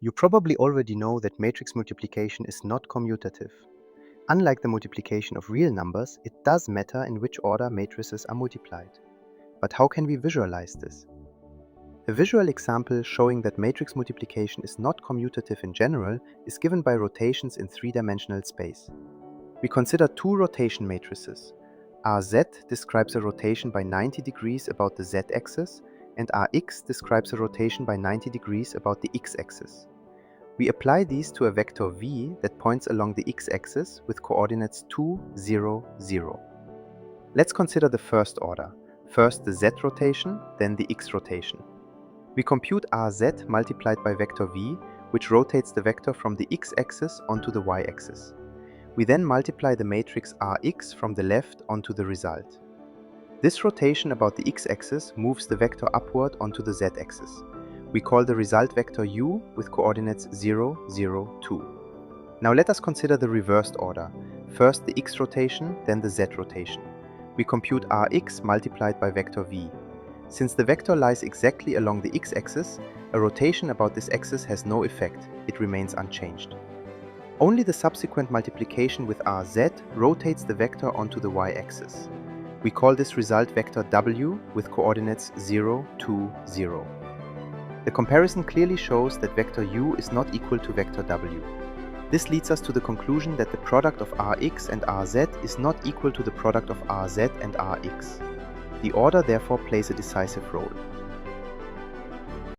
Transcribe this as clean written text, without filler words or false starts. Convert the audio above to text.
You probably already know that matrix multiplication is not commutative. Unlike the multiplication of real numbers, it does matter in which order matrices are multiplied. But how can we visualize this? A visual example showing that matrix multiplication is not commutative in general is given by rotations in three-dimensional space. We consider two rotation matrices. Rz describes a rotation by 90 degrees about the z-axis, and Rx describes a rotation by 90 degrees about the x-axis. We apply these to a vector v that points along the x-axis with coordinates 2, 0, 0. Let's consider the first order. First the z rotation, then the x rotation. We compute Rz multiplied by vector v, which rotates the vector from the x-axis onto the y-axis. We then multiply the matrix Rx from the left onto the result. This rotation about the x-axis moves the vector upward onto the z-axis. We call the result vector u with coordinates 0, 0, 2. Now let us consider the reversed order. First the x rotation, then the z rotation. We compute Rx multiplied by vector v. Since the vector lies exactly along the x-axis, a rotation about this axis has no effect, it remains unchanged. Only the subsequent multiplication with Rz rotates the vector onto the y-axis. We call this result vector w with coordinates 0, 2, 0. The comparison clearly shows that vector u is not equal to vector w. This leads us to the conclusion that the product of Rx and Rz is not equal to the product of Rz and Rx. The order therefore plays a decisive role.